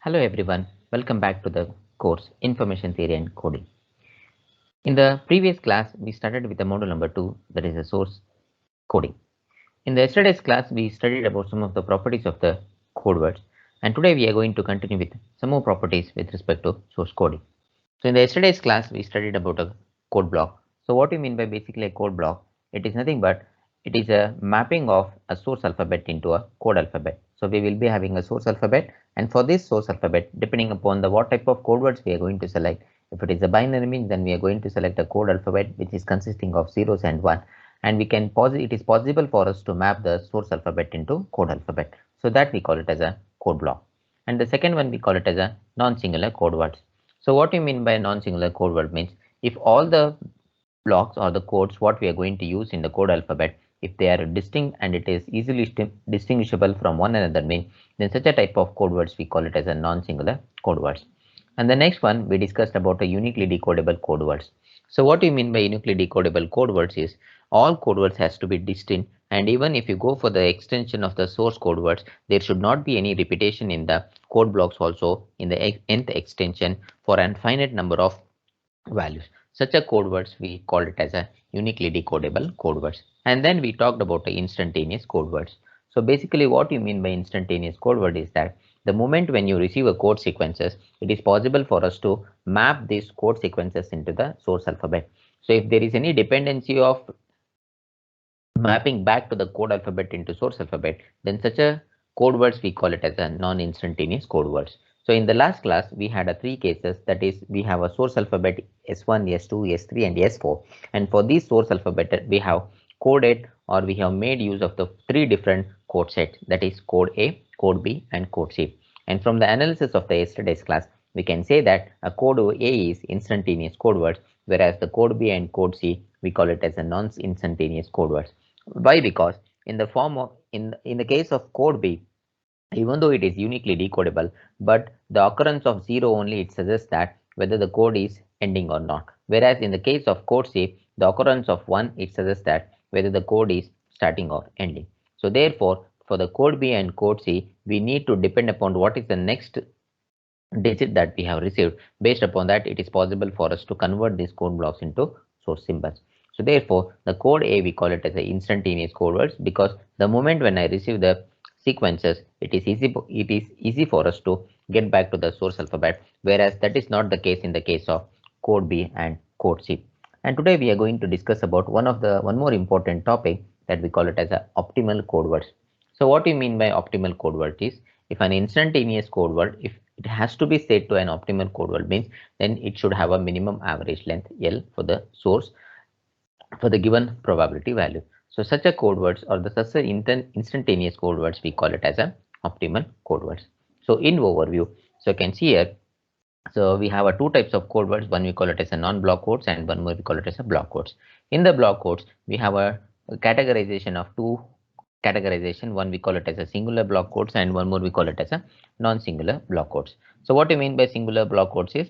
Hello everyone, welcome back to the course Information Theory and Coding. In the previous class, we started with the module number 2, that is the source coding. In the yesterday's class, we studied about some of the properties of the code words, and today we are going to continue with some more properties with respect to source coding. So in the yesterday's class, we studied about a code block. So what do you mean by basically a code block? It is nothing but it is a mapping of a source alphabet into a code alphabet. So we will be having a source alphabet, and for this source alphabet, depending upon the what type of code words we are going to select, if it is a binary means, then we are going to select a code alphabet which is consisting of zeros and one, and we can it is possible for us to map the source alphabet into code alphabet. So that we call it as a code block. And the second one we call it as a non-singular code words. So what you mean by non-singular code word means if all the blocks or the codes what we are going to use in the code alphabet, if they are distinct and it is easily distinguishable from one another means, then such a type of code words we call it as a non-singular code words. And the next one we discussed about a uniquely decodable code words. So what do you mean by uniquely decodable code words is all code words has to be distinct, and even if you go for the extension of the source code words, there should not be any repetition in the code blocks also in the nth extension for an finite number of values. Such a code words we call it as a uniquely decodable code words. And then we talked about the instantaneous code words. So basically what you mean by instantaneous code word is that the moment when you receive a code sequences, it is possible for us to map these code sequences into the source alphabet. So if there is any dependency of mapping back to the code alphabet into source alphabet, then such a code words we call it as a non-instantaneous code words. So in the last class, we had a three cases, that is we have a source alphabet S1, S2, S3 and S4. And for these source alphabet, we have coded or we have made use of the three different code sets, that is code A, code B and code C. And from the analysis of the yesterday's class, we can say that a code A is instantaneous code words, whereas the code B and code C, we call it as a non-instantaneous code words. Why? Because in the form of in the case of code B, even though it is uniquely decodable, but the occurrence of 0 only it suggests that whether the code is ending or not. Whereas in the case of code C, the occurrence of 1 it suggests that whether the code is starting or ending. So therefore, for the code B and code C, we need to depend upon what is the next digit that we have received. Based upon that, it is possible for us to convert these code blocks into source symbols. So therefore, the code A we call it as a instantaneous code words, because the moment when I receive the sequences, it is easy for us to get back to the source alphabet, whereas that is not the case in the case of code B and code C. And today we are going to discuss about one more important topic, that we call it as a optimal code words. So what do you mean by optimal code word is, if an instantaneous code word, if it has to be set to an optimal code word means, then it should have a minimum average length L for the source for the given probability value. So such a code words or the such a instantaneous code words we call it as a optimal code words. So in overview, so you can see here, so we have two types of code words. One we call it as a non-block codes and one more we call it as a block codes. In the block codes, we have a categorization of two categorization. One we call it as a singular block codes and one more we call it as a non-singular block codes. So what do you mean by singular block codes is,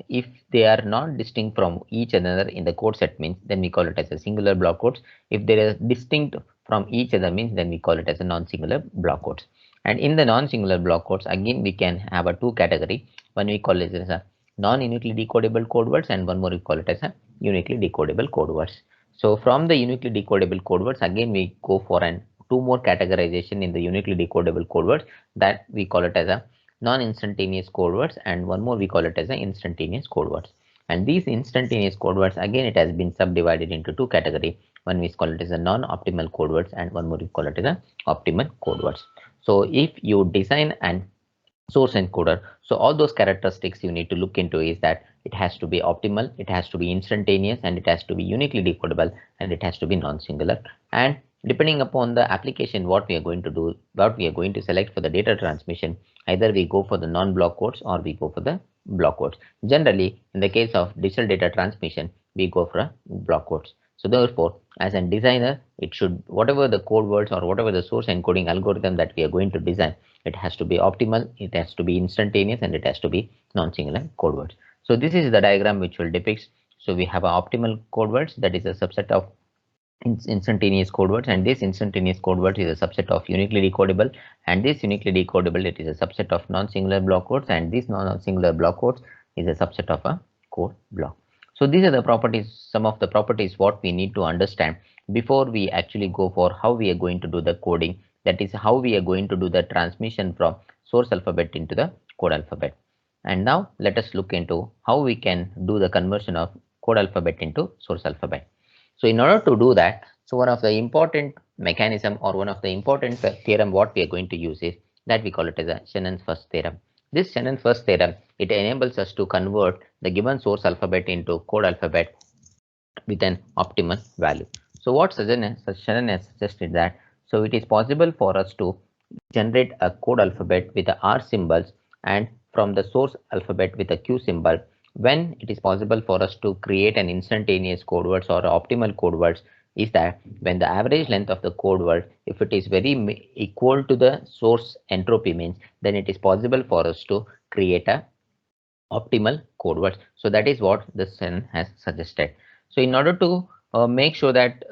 if they are not distinct from each another in the code set means, then we call it as a singular block codes. If they are distinct from each other means, then we call it as a non-singular block codes. And in the non-singular block codes, again we can have a two category. One we call it as a non-uniquely decodable code words and one more we call it as a uniquely decodable code words. So from the uniquely decodable code words, again we go for an two more categorization in the uniquely decodable code words, that we call it as a non-instantaneous code words and one more we call it as a instantaneous code words. And these instantaneous code words, again it has been subdivided into two categories. One we call it as a non-optimal code words and one more we call it as a optimal code words. So if you design an source encoder, so all those characteristics you need to look into is that it has to be optimal, it has to be instantaneous, and it has to be uniquely decodable, and it has to be non-singular. And depending upon the application, what we are going to do, what we are going to select for the data transmission, either we go for the non-block codes or we go for the block codes. Generally, in the case of digital data transmission, we go for a block codes. So therefore, as a designer, it should, whatever the code words or whatever the source encoding algorithm that we are going to design, it has to be optimal, it has to be instantaneous, and it has to be non-singular code words. So this is the diagram which will depict. So we have an optimal code words, that is a subset of instantaneous code words, and this instantaneous code word is a subset of uniquely decodable, and this uniquely decodable, it is a subset of non-singular block codes, and this non-singular block codes is a subset of a code block. So these are the properties, some of the properties what we need to understand before we actually go for how we are going to do the coding, that is how we are going to do the transmission from source alphabet into the code alphabet. And now let us look into how we can do the conversion of code alphabet into source alphabet. So in order to do that, so one of the important mechanism or one of the important theorem what we are going to use is that we call it as a Shannon's first theorem. This Shannon's first theorem, it enables us to convert the given source alphabet into code alphabet with an optimal value. So what Shannon has suggested that, so it is possible for us to generate a code alphabet with the R symbols and from the source alphabet with a Q symbol, when it is possible for us to create an instantaneous code words or optimal code words, is that when the average length of the code word, if it is very equal to the source entropy means, then it is possible for us to create a optimal code words. So that is what the Sun has suggested. So in order to make sure that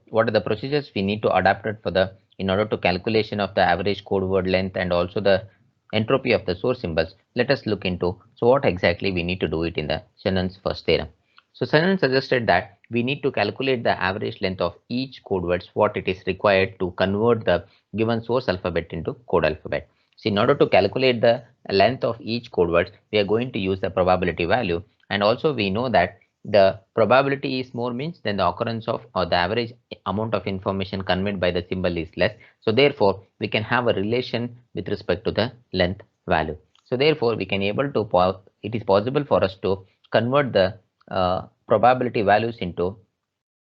what are the procedures we need to adapt it for the in order to calculation of the average code word length and also the entropy of the source symbols, let us look into so what exactly we need to do it in the Shannon's first theorem. So Shannon suggested that we need to calculate the average length of each code words what it is required to convert the given source alphabet into code alphabet. So in order to calculate the length of each code words, we are going to use the probability value, and also we know that the probability is more means then the occurrence of or the average amount of information conveyed by the symbol is less. So therefore we can have a relation with respect to the length value. So therefore we can able to it is possible for us to convert the probability values into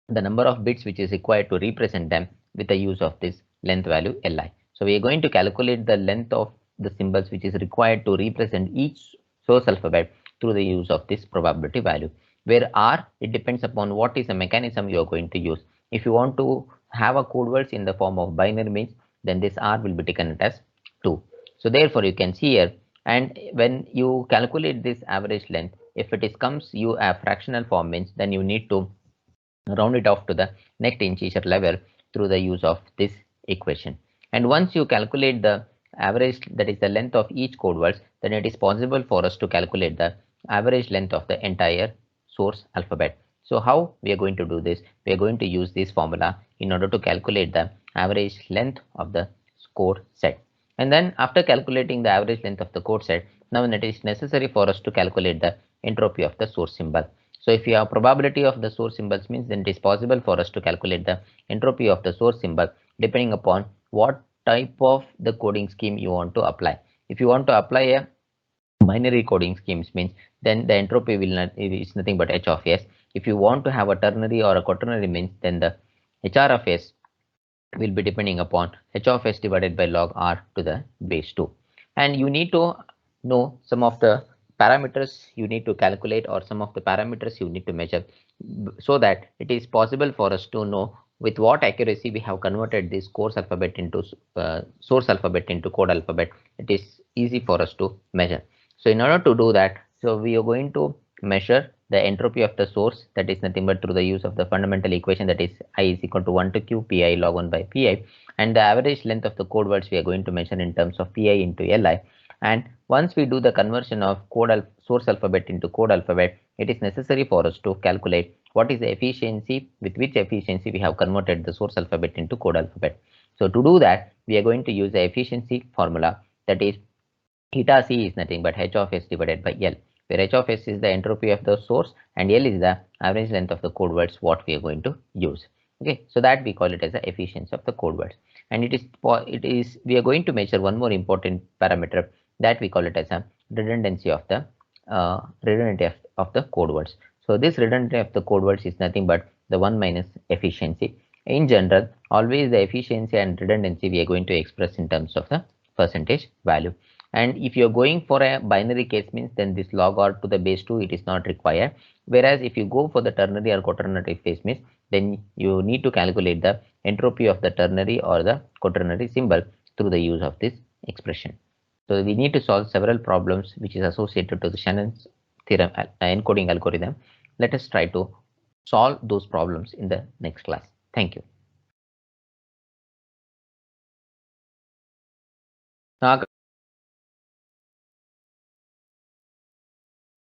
the number of bits which is required to represent them with the use of this length value Li. So we are going to calculate the length of the symbols which is required to represent each source alphabet through the use of this probability value, where R, it depends upon what is the mechanism you are going to use. If you want to have a code words in the form of binary means, then this R will be taken as 2. So therefore you can see here, and when you calculate this average length, if it is comes you a fractional form means, then you need to round it off to the next integer level through the use of this equation. And once you calculate the average, that is the length of each code words, then it is possible for us to calculate the average length of the entire source alphabet. So how we are going to do this? We are going to use this formula in order to calculate the average length of the code set. And then after calculating the average length of the code set, now it is necessary for us to calculate the entropy of the source symbol. So if you have probability of the source symbols means, then it is possible for us to calculate the entropy of the source symbol depending upon what type of the coding scheme you want to apply. If you want to apply a binary coding schemes means, then the entropy will not is nothing but h of s. If you want to have a ternary or a quaternary means, then the hr of s will be depending upon h of s divided by log r to the base 2. And you need to know some of the parameters you need to calculate or some of the parameters you need to measure, so that it is possible for us to know with what accuracy we have converted this course alphabet into source alphabet into code alphabet. It is easy for us to measure. So in order to do that, so we are going to measure the entropy of the source, that is nothing but through the use of the fundamental equation, that is I is equal to 1 to q pi log 1 by pi, and the average length of the code words we are going to measure in terms of pi into li. And once we do the conversion of source alphabet into code alphabet, it is necessary for us to calculate what is the efficiency, with which efficiency we have converted the source alphabet into code alphabet. So to do that, we are going to use the efficiency formula, that is eta c is nothing but h of s divided by L, where h of s is the entropy of the source and L is the average length of the code words what we are going to use. Okay, so that we call it as the efficiency of the code words. And we are going to measure one more important parameter, that we call it as a redundancy of the code words. So this redundancy of the code words is nothing but the 1 minus efficiency. In general, always the efficiency and redundancy we are going to express in terms of the percentage value. And if you're going for a binary case means, then this log r to the base 2 it is not required. Whereas if you go for the ternary or quaternary case means, then you need to calculate the entropy of the ternary or the quaternary symbol through the use of this expression. So we need to solve several problems which is associated to the Shannon's theorem encoding algorithm. Let us try to solve those problems in the next class. Thank you. Now,